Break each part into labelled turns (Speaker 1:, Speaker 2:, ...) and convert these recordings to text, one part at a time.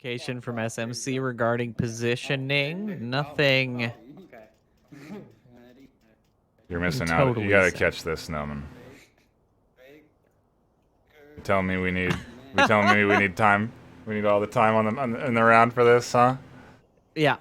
Speaker 1: Notification from SMC regarding positioning. Nothing.
Speaker 2: You're missing out.
Speaker 1: Totally
Speaker 2: You gotta
Speaker 1: set.
Speaker 2: catch this, Noman. You're telling me we need. You're telling me we need time. We need all the time in the round for this, huh?
Speaker 1: Yeah.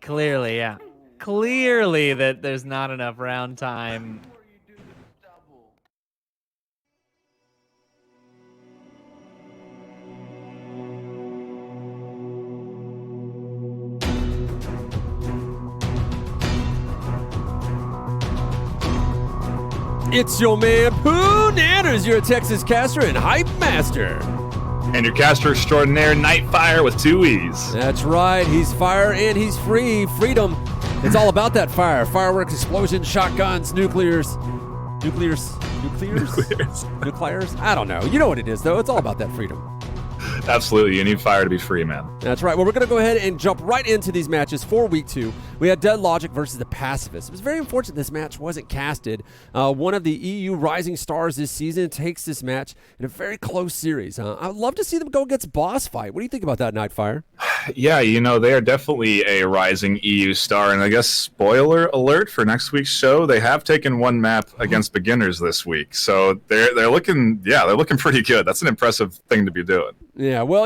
Speaker 1: Clearly, yeah. Clearly that there's not enough round time.
Speaker 3: It's your man, Pooh Nanners, your Texas caster and hype master.
Speaker 2: And your caster extraordinaire, Nightfire with 2 E's.
Speaker 3: That's right, he's fire and he's free. Freedom. It's all about that fire. Fireworks, explosions, shotguns, nuclears. I don't know. You know what it is, though. It's all about that freedom.
Speaker 2: Absolutely, you need fire to be free, man.
Speaker 3: That's right. Well, we're going to go ahead and jump right into these matches for Week 2. We had Dead Logic versus the Pacifists. It was very unfortunate this match wasn't casted. One of the EU rising stars this season takes this match in a very close series. I'd love to see them go against Boss Fight. What do you think about that, Nightfire?
Speaker 2: Yeah, they are definitely a rising EU star, and I guess spoiler alert for next week's show, they have taken one map against beginners this week, so they're looking pretty good. That's an impressive thing to be doing.
Speaker 3: Yeah, well,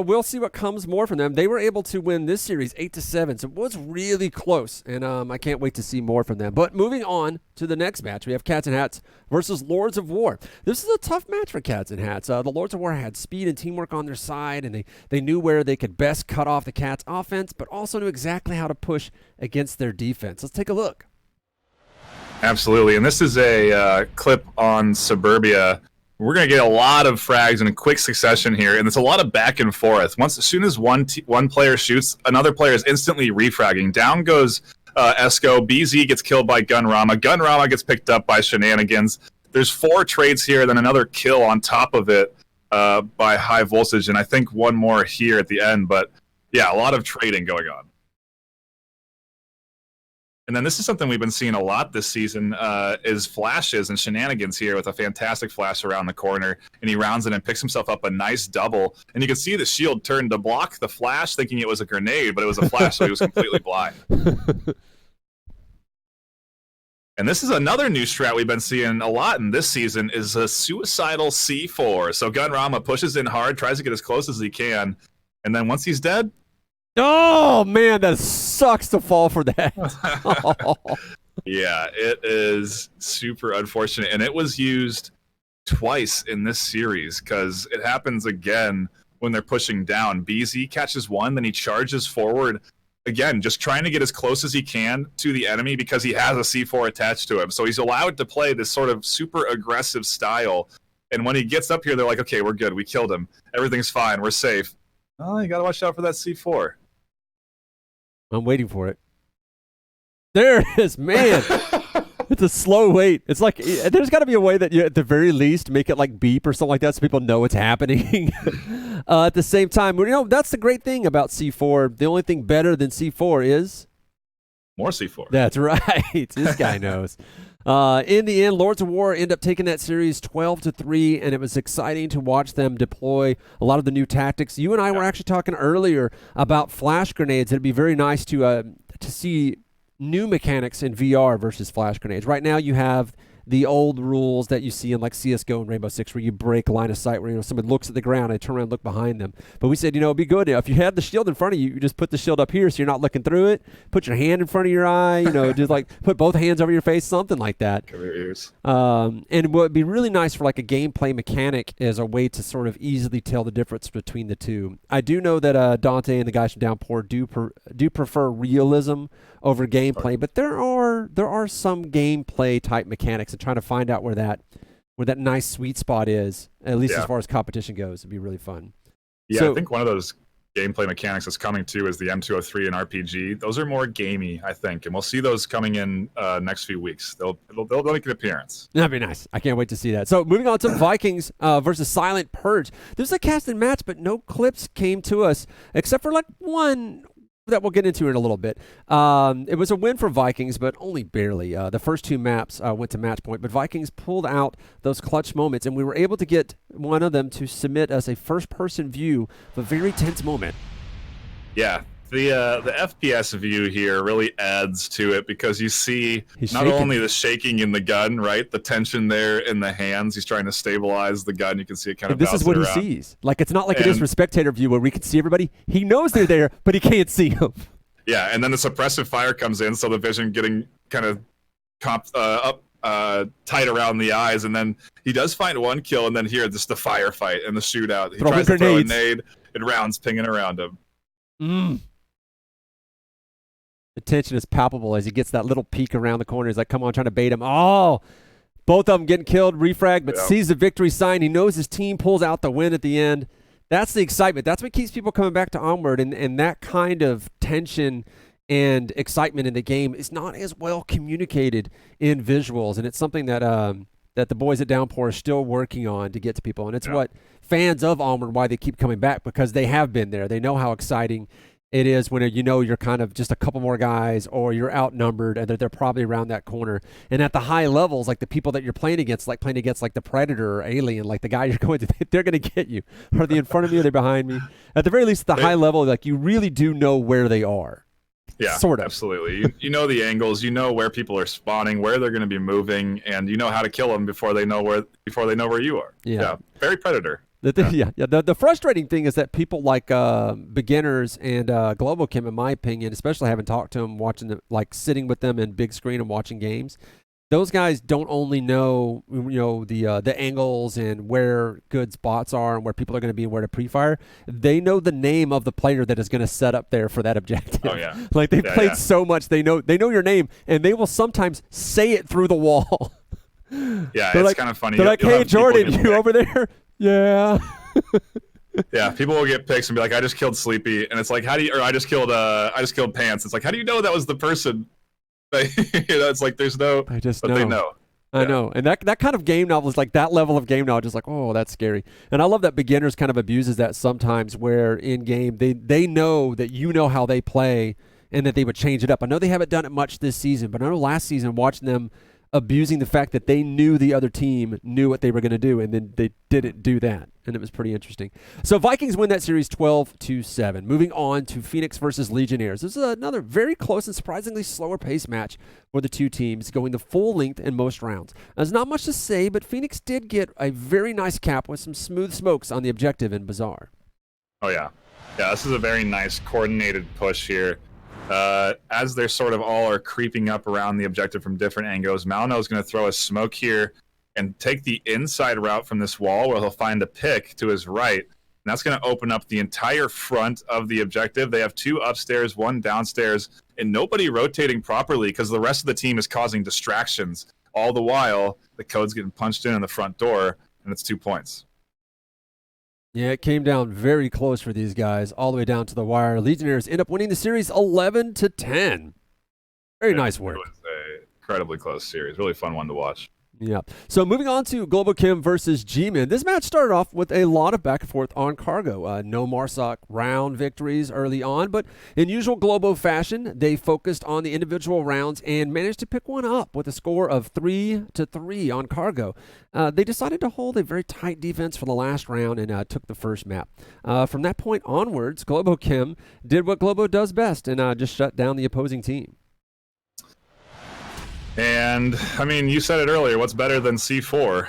Speaker 3: we'll see what comes more from them. They were able to win this series 8-7, so it was really close, and I can't wait to see more from them. But moving on to the next match, we have Cats and Hats versus Lords of War. This is a tough match for Cats and Hats. The Lords of War had speed and teamwork on their side, and they knew where they could best cut off the Cats' offense, but also knew exactly how to push against their defense. Let's take a look.
Speaker 2: Absolutely, and this is a clip on Suburbia. We're going to get a lot of frags in a quick succession here, and it's a lot of back and forth. As soon as one player shoots, another player is instantly refragging. Down goes Esco. BZ gets killed by Gunrama. Gunrama gets picked up by Shenanigans. There's 4 trades here, then another kill on top of it by High Voltage, and I think one more here at the end. But yeah, a lot of trading going on. And then this is something we've been seeing a lot this season is flashes and Shenanigans here with a fantastic flash around the corner. And he rounds it and picks himself up a nice double. And you can see the shield turn to block the flash, thinking it was a grenade, but it was a flash, so he was completely blind. And this is another new strat we've been seeing a lot in this season is a Suicidal C4. So Gunrama pushes in hard, tries to get as close as he can. And then once he's dead,
Speaker 3: oh, man, that sucks to fall for that.
Speaker 2: Yeah, it is super unfortunate. And it was used twice in this series because it happens again when they're pushing down. BZ catches one, then he charges forward again, just trying to get as close as he can to the enemy because he has a C4 attached to him. So he's allowed to play this sort of super aggressive style. And when he gets up here, they're like, okay, we're good. We killed him. Everything's fine. We're safe. Oh, you got to watch out for that C4.
Speaker 3: I'm waiting for it. There it is, man. It's a slow wait. It's like there's got to be a way that you, at the very least, make it like beep or something like that so people know it's happening. At the same time, that's the great thing about C4. The only thing better than C4 is
Speaker 2: more C4.
Speaker 3: That's right. This guy knows. In the end, Lords of War end up taking that series 12-3, and it was exciting to watch them deploy a lot of the new tactics. You and I were actually talking earlier about flash grenades. It'd be very nice to see new mechanics in VR versus flash grenades. Right now, you have the old rules that you see in like CSGO and Rainbow Six where you break line of sight where someone looks at the ground and they turn around and look behind them. But we said, it'd be good if you had the shield in front of you, you just put the shield up here so you're not looking through it. Put your hand in front of your eye, just like put both hands over your face, something like that.
Speaker 2: Cover your ears.
Speaker 3: And what would be really nice for like a gameplay mechanic is a way to sort of easily tell the difference between the two. I do know that Dante and the guys from Downpour do prefer realism over gameplay, but there are some gameplay type mechanics and trying to find out where that nice sweet spot is, at least as far as competition goes. It'd be really fun.
Speaker 2: Yeah,
Speaker 3: So,
Speaker 2: I think one of those gameplay mechanics that's coming too is the M203 and RPG. Those are more gamey, I think, and we'll see those coming in next few weeks. They'll make an appearance.
Speaker 3: that'd be nice. I can't wait to see that. So moving on to Vikings versus Silent Purge. There's a casted match, but no clips came to us except for like one that we'll get into in a little bit. It was a win for Vikings, but only barely. The first 2 maps went to match point, but Vikings pulled out those clutch moments, and we were able to get one of them to submit us a first-person view of a very tense moment.
Speaker 2: Yeah, the FPS view here really adds to it because you see
Speaker 3: He's
Speaker 2: not
Speaker 3: shaking.
Speaker 2: only the shaking in the gun, right, the tension there in the hands. He's trying to stabilize the gun. You can see it kind of.
Speaker 3: And this is what
Speaker 2: bouncing
Speaker 3: he
Speaker 2: around.
Speaker 3: sees. Like, it's not like it is for spectator view where we can see everybody. He knows they're there, but he can't see them.
Speaker 2: Yeah, and then the suppressive fire comes in, so the vision getting kind of up tight around the eyes, and then he does find 1 kill, and then here, just the firefight and the shootout. He tries to throw a nade, and rounds pinging around him.
Speaker 3: The tension is palpable as he gets that little peek around the corner. He's like, come on, trying to bait him. Oh, both of them getting killed, refrag, but sees the victory sign. He knows his team pulls out the win at the end. That's the excitement. That's what keeps people coming back to Onward, and that kind of tension and excitement in the game is not as well communicated in visuals, and it's something that that the boys at Downpour are still working on to get to people, and it's what fans of Onward, why they keep coming back, because they have been there. They know how exciting it is when you're kind of just a couple more guys or you're outnumbered and they're probably around that corner. And at the high levels, like the people that you're playing against like the Predator or Alien, like the guy you're going to, they're going to get you. Are they in front of me or are they behind me? At the very least, at the high level, like you really do know where they are.
Speaker 2: Yeah,
Speaker 3: sort of.
Speaker 2: Absolutely. You know the angles, you know where people are spawning, where they're going to be moving, and you know how to kill them before they know where you are. Yeah, very Predator.
Speaker 3: The frustrating thing is that people like beginners and Global Kim, in my opinion, especially having talked to them, watching them, like sitting with them in big screen and watching games, those guys don't only know the angles and where good spots are and where people are going to be and where to pre-fire. They know the name of the player that is going to set up there for that objective.
Speaker 2: Oh yeah,
Speaker 3: like they've played so much, they know your name, and they will sometimes say it through the wall.
Speaker 2: Yeah,
Speaker 3: it's
Speaker 2: kind of funny.
Speaker 3: They're like, "Hey, Jordan, you over there?" Yeah.
Speaker 2: Yeah, people will get picks and be like, "I just killed Sleepy," and it's like, "How do you?" Or I just killed Pants. It's like, how do you know that was the person? It's like there's no.
Speaker 3: I just
Speaker 2: but
Speaker 3: know.
Speaker 2: They know.
Speaker 3: I know, and that kind of game knowledge, like that level of game knowledge, is like, oh, that's scary. And I love that beginners kind of abuses that sometimes, where in game they know that you know how they play and that they would change it up. I know they haven't done it much this season, but I know last season watching them abusing the fact that they knew the other team knew what they were going to do, and then they didn't do that, and it was pretty interesting. So Vikings win that series 12-7. Moving on to Phoenix versus Legionnaires. This is another very close and surprisingly slower pace match for the two teams, going the full length in most rounds. There's not much to say, but Phoenix did get a very nice cap with some smooth smokes on the objective in Bazaar.
Speaker 2: Oh yeah, this is a very nice coordinated push here. As they're sort of all are creeping up around the objective from different angles, Malino is going to throw a smoke here and take the inside route from this wall where he'll find a pick to his right. And that's going to open up the entire front of the objective. They have 2 upstairs, 1 downstairs, and nobody rotating properly because the rest of the team is causing distractions. All the while, the code's getting punched in the front door, and it's 2 points.
Speaker 3: Yeah, it came down very close for these guys, all the way down to the wire. Legionnaires end up winning the series 11-10. Very nice work.
Speaker 2: It was an incredibly close series. Really fun one to watch.
Speaker 3: Yeah. So moving on to Global Kim versus G-Men. This match started off with a lot of back and forth on cargo. No Marsoc round victories early on, but in usual Globo fashion, they focused on the individual rounds and managed to pick one up with a score of 3-3 on cargo. They decided to hold a very tight defense for the last round and took the first map. From that point onwards, Globo Kim did what Globo does best and just shut down the opposing team.
Speaker 2: And, I mean, you said it earlier, what's better than C4?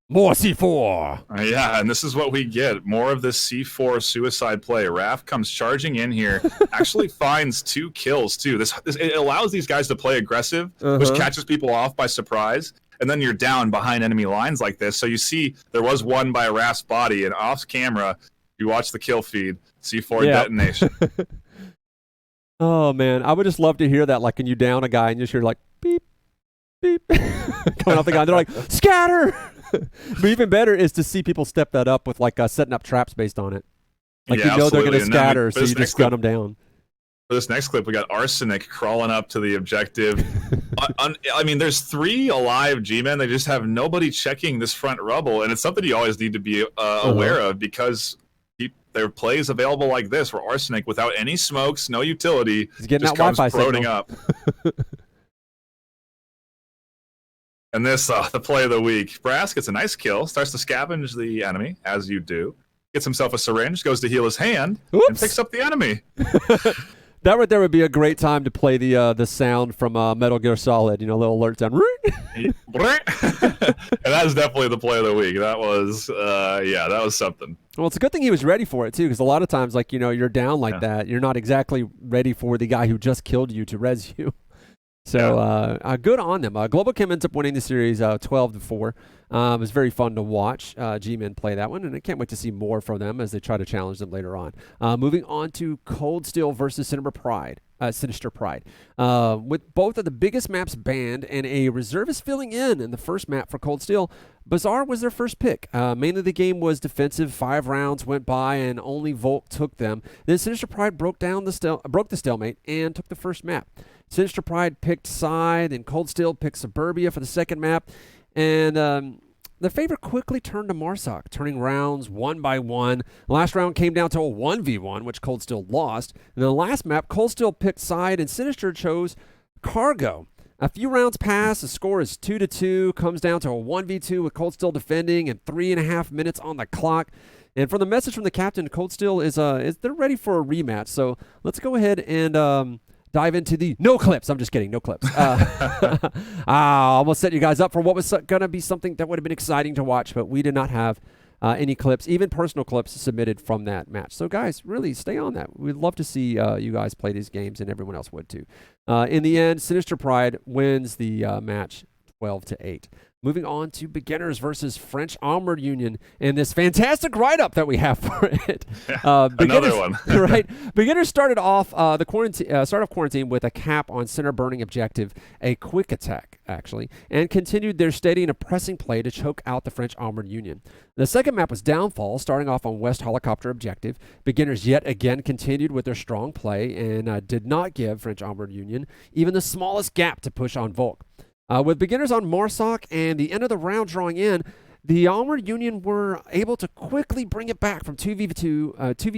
Speaker 3: More C4!
Speaker 2: Yeah, and this is what we get. More of this C4 suicide play. Raph comes charging in here, actually finds 2 kills, too. It allows these guys to play aggressive, which catches people off by surprise, and then you're down behind enemy lines like this. So you see there was one by Raph's body, and off camera, you watch the kill feed, C4 detonation.
Speaker 3: Oh, man, I would just love to hear that, like, when you down a guy and you just hear, like, beep, beep, coming off the gun. They're like, scatter! But even better is to see people step that up with, like, setting up traps based on it. Like, you know they're going to scatter, so you just gun them down.
Speaker 2: For this next clip, we got Arsenic crawling up to the objective. I mean, there's 3 alive G-Men. They just have nobody checking this front rubble, and it's something you always need to be aware of because there are plays available like this where Arsenic, without any smokes, no utility,
Speaker 3: He's getting
Speaker 2: just
Speaker 3: that
Speaker 2: comes
Speaker 3: Wi-Fi
Speaker 2: proning
Speaker 3: signal.
Speaker 2: up. And this, the play of the week. Brass gets a nice kill, starts to scavenge the enemy, as you do. Gets himself a syringe, goes to heal his hand, and
Speaker 3: Oops.
Speaker 2: picks up the enemy.
Speaker 3: That right there would be a great time to play the sound from Metal Gear Solid, little alert sound.
Speaker 2: And that is definitely the play of the week. That was, that was something.
Speaker 3: Well, it's a good thing he was ready for it, too, because a lot of times, you're down like that, you're not exactly ready for the guy who just killed you to res you. So good on them. Global Chem ends up winning the series 12-4. It was very fun to watch G-Men play that one, and I can't wait to see more from them as they try to challenge them later on. Moving on to Cold Steel versus Sinister Pride. With both of the biggest maps banned and a reservist filling in the first map for Cold Steel, Bazaar was their first pick. Mainly the game was defensive. 5 rounds went by and only Volk took them. Then Sinister Pride broke the stalemate and took the first map. Sinister Pride picked side, and Cold Steel picked Suburbia for the second map. And the favor quickly turned to Marsoc, turning rounds one by one. The last round came down to a 1v1, which Cold Steel lost. And the last map, Cold Steel picked side, and Sinister chose Cargo. A few rounds pass, the score is 2-2, comes down to a 1v2 with Cold Steel defending and 3.5 minutes on the clock. And from the message from the captain, Cold Steel is they're ready for a rematch. So let's go ahead and dive into the no clips. I'm just kidding, no clips. I almost set you guys up for what was going to be something that would have been exciting to watch, but we did not have any clips, even personal clips submitted from that match. So guys, really stay on that. We'd love to see you guys play these games, and everyone else would too. In the end, Sinister Pride wins the match 12-8. Moving on to Beginners versus French Onward Union and this fantastic write-up that we have for it.
Speaker 2: Another one.
Speaker 3: Right. Beginners started off quarantine with a cap on center burning objective, a quick attack, actually, and continued their steady and pressing play to choke out the French Onward Union. The second map was Downfall, starting off on West Helicopter objective. Beginners yet again continued with their strong play and did not give French Onward Union even the smallest gap to push on Volk. With Beginners on Marsoc and the end of the round drawing in, the Onward Union were able to quickly bring it back from 2v5 to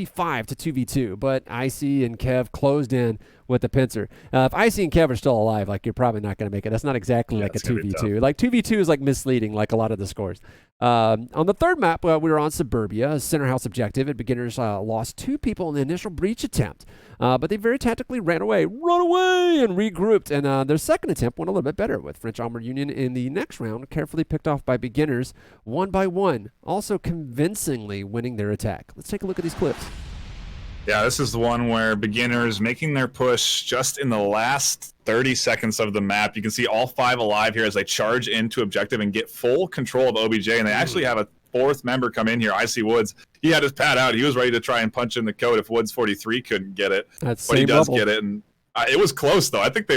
Speaker 3: 2v2, but Icy and Kev closed in with the pincer. If Icy and Kev are still alive, you're probably not going to make it. That's not exactly like a 2v2. 2v2 is misleading, like a lot of the scores. On the third map, we were on Suburbia, a center house objective, and Beginners lost 2 people in the initial breach attempt. But they very tactically ran away, and regrouped. And their second attempt went a little bit better, with French Onward Union in the next round carefully picked off by Beginners, one by one, also convincingly winning their attack. Let's take a look at these clips.
Speaker 2: Yeah, this is the one where Beginners making their push just in the last 30 seconds of the map. You can see all 5 alive here as they charge into objective and get full control of OBJ. And they actually have a 4th member come in here, Icy Woods. He had his pad out. He was ready to try and punch in the code if Woods 43 couldn't get it. But he does get it. And it was close, though. I think he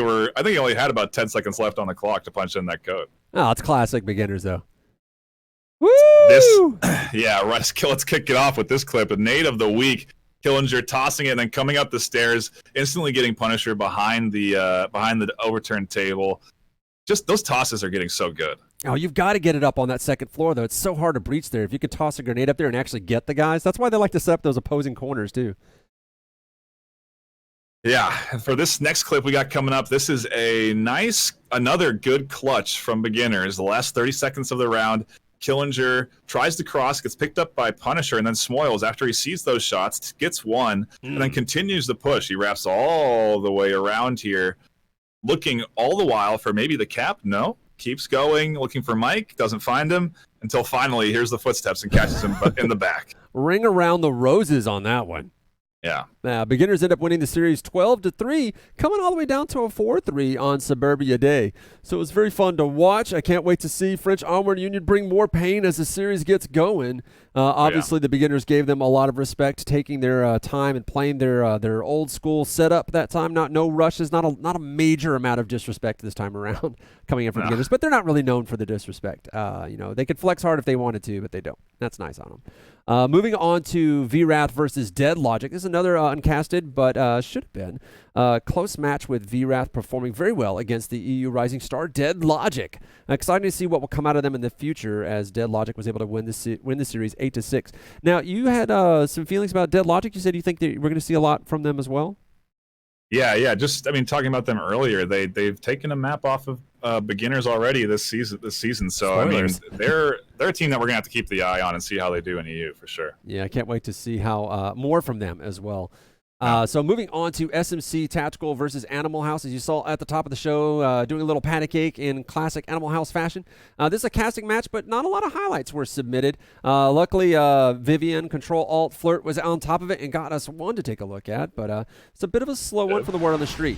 Speaker 2: only had about 10 seconds left on the clock to punch in that code.
Speaker 3: Oh, it's classic Beginners, though. Woo!
Speaker 2: Let's kick it off with this clip. A nade of the week. Killinger tossing it and then coming up the stairs, instantly getting Punisher behind the overturned table. Just those tosses are getting so good.
Speaker 3: Oh, you've got to get it up on that second floor, though. It's so hard to breach there. If you could toss a grenade up there and actually get the guys, that's why they like to set up those opposing corners, too.
Speaker 2: Yeah, for this next clip we got coming up, this is another good clutch from Beginners. The last 30 seconds of the round. Killinger tries to cross, gets picked up by Punisher, and then Smoils, after he sees those shots, gets one, and then continues the push. He wraps all the way around here, looking all the while for maybe the cap. No, keeps going, looking for Mike, doesn't find him, until finally he hears the footsteps and catches him in the back.
Speaker 3: Ring around the roses on that one.
Speaker 2: Yeah.
Speaker 3: Beginners end up winning the series 12-3, coming all the way down to a 4-3 on Suburbia Day. So it was very fun to watch. I can't wait to see French Onward Union bring more pain as the series gets going. Obviously, the Beginners gave them a lot of respect, taking their time and playing their old school setup that time. No rushes, not a major amount of disrespect this time around coming in from Beginners, but they're not really known for the disrespect. They could flex hard if they wanted to, but they don't. That's nice on them. Moving on to Viraat versus Dead Logic. This is another uncasted, but should have been. Close match with Viraat performing very well against the EU Rising Star Dead Logic. Exciting to see what will come out of them in the future, as Dead Logic was able to win the series 8-6. Now, you had some feelings about Dead Logic. You said you think that we're going to see a lot from them as well?
Speaker 2: Yeah. Just, talking about them earlier, they've taken a map off of beginners already this season. So,
Speaker 3: Spoilers.
Speaker 2: they're a team that we're going to have to keep the eye on and see how they do in EU for sure.
Speaker 3: Yeah, I can't wait to see how more from them as well. So moving on to SMC Tactical versus Animal House, as you saw at the top of the show, doing a little patty cake in classic Animal House fashion. This is a casting match, but not a lot of highlights were submitted. Luckily, Vivian, Control, Alt, Flirt was on top of it and got us one to take a look at, but it's a bit of a slow one for the word on the street.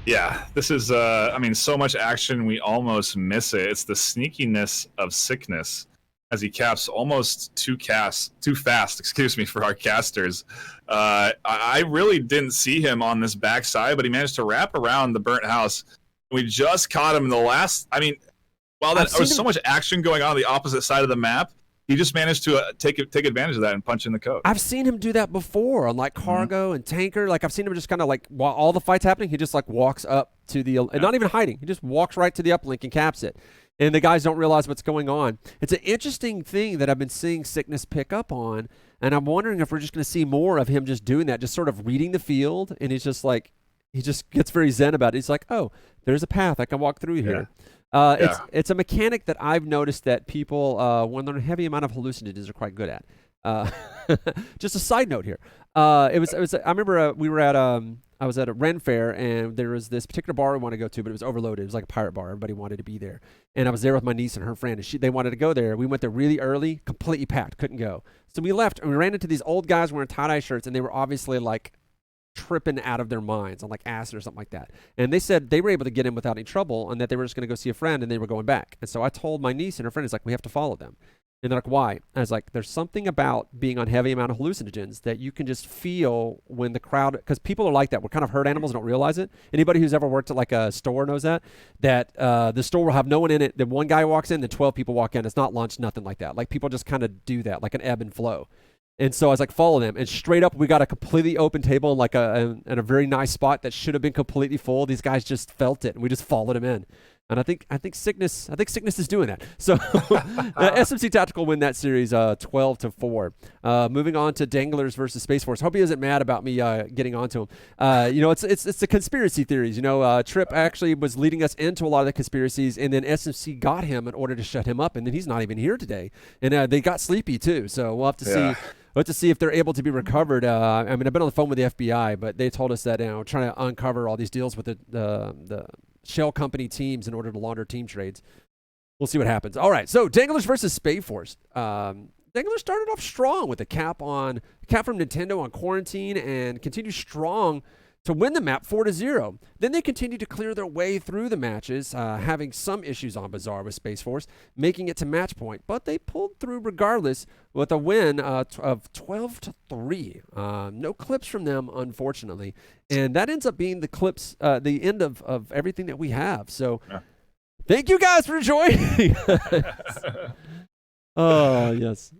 Speaker 2: Yeah, this is, so much action, we almost miss it. It's the sneakiness of Sickness as he caps almost too fast, for our casters. I really didn't see him on this backside, but he managed to wrap around the burnt house. We just caught him in the last, while there was so much action going on the opposite side of the map, he just managed to take advantage of that and punch in the code.
Speaker 3: I've seen him do that before on like Cargo and Tanker. Like I've seen him just kind of like while all the fight's happening, he just like walks up to the and not even hiding. He just walks right to the uplink and caps it. And the guys don't realize what's going on. It's an interesting thing that I've been seeing Sickness pick up on, and I'm wondering if we're just going to see more of him just doing that, just sort of reading the field, and he's just like, he just gets very zen about it. He's like, oh, there's a path I can walk through here. It's a mechanic that I've noticed that people, when they're in a heavy amount of hallucinogens, are quite good at. Just a side note here. I remember we were at I was at a Ren Fair, and there was this particular bar we wanted to go to, but it was overloaded. It was like a pirate bar. Everybody wanted to be there. And I was there with my niece and her friend, and they wanted to go there. We went there really early, completely packed, couldn't go. So we left, and we ran into these old guys wearing tie-dye shirts, and they were obviously like tripping out of their minds on like acid or something like that. And they said they were able to get in without any trouble, and that they were just going to go see a friend, and they were going back. And so I told my niece and her friend, it's like, we have to follow them. And they're like, why? I was like, there's something about being on heavy amount of hallucinogens that you can just feel when the crowd, because people are like that. We're kind of herd animals and don't realize it. Anybody who's ever worked at like a store knows that the store will have no one in it. Then one guy walks in, then 12 people walk in. It's not lunch, nothing like that. Like people just kind of do that, like an ebb and flow. And so I was like, follow them. And straight up, we got a completely open table and like in a very nice spot that should have been completely full. These guys just felt it, and we just followed them in. And I think Sickness is doing that. So SMC Tactical win that series 12-4. Moving on to Danglers versus Space Force. Hope he isn't mad about me getting onto him. It's the conspiracy theories. Trip actually was leading us into a lot of the conspiracies, and then SMC got him in order to shut him up, and then he's not even here today. And they got sleepy too. So we'll have to see. We'll have to see if they're able to be recovered. I've been on the phone with the FBI, but they told us that trying to uncover all these deals with the shell company teams in order to launder team trades. We'll see what happens. All right, so Danglers versus Space Force. Danglers started off strong with a cap from Nintendo on Quarantine and continued strong to win the map 4-0. Then they continued to clear their way through the matches, having some issues on Bazaar with Space Force, making it to match point. But they pulled through regardless with a win of 12-3. No clips from them, unfortunately. And that ends up being the end of everything that we have. So thank you guys for joining. Oh, yes.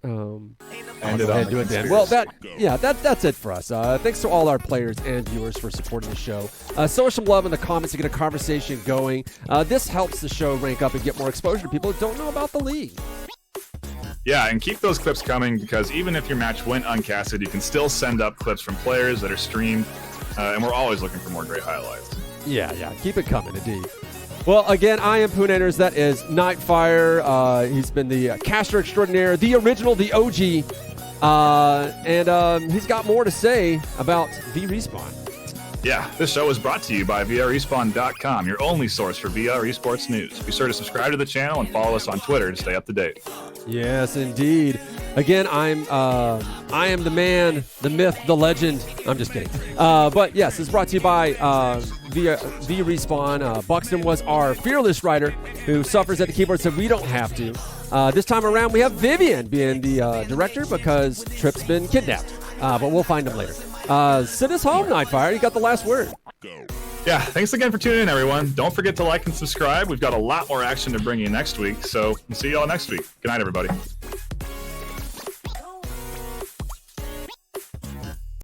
Speaker 3: I'll go ahead and do it then. Well, that's it for us. Thanks to all our players and viewers for supporting the show. Show some love in the comments to get a conversation going. This helps the show rank up and get more exposure to people that don't know about the league.
Speaker 2: Yeah, and keep those clips coming, because even if your match went uncasted, you can still send up clips from players that are streamed, and we're always looking for more great highlights. Yeah, keep it coming, indeed. Well, again, I am Poonators. That is Nightfire. He's been the caster extraordinaire, the original, the OG. And he's got more to say about V-Respawn.
Speaker 4: Yeah, this show is brought to you by VRRespawn.com, your only source for VR esports news. Be sure to subscribe to the channel and follow us on Twitter to stay up to date.
Speaker 3: Yes, indeed. Again, I am the man, the myth, the legend. I'm just kidding. But yes, it's brought to you by V-Respawn. Buxton was our fearless writer who suffers at the keyboard, so we don't have to. This time around, we have Vivian being the director because Trip's been kidnapped. But we'll find him later. Send us home, Nightfire. You got the last word.
Speaker 4: Yeah, thanks again for tuning in, everyone. Don't forget to like and subscribe. We've got a lot more action to bring you next week, so we'll see you all next week. Good night, everybody.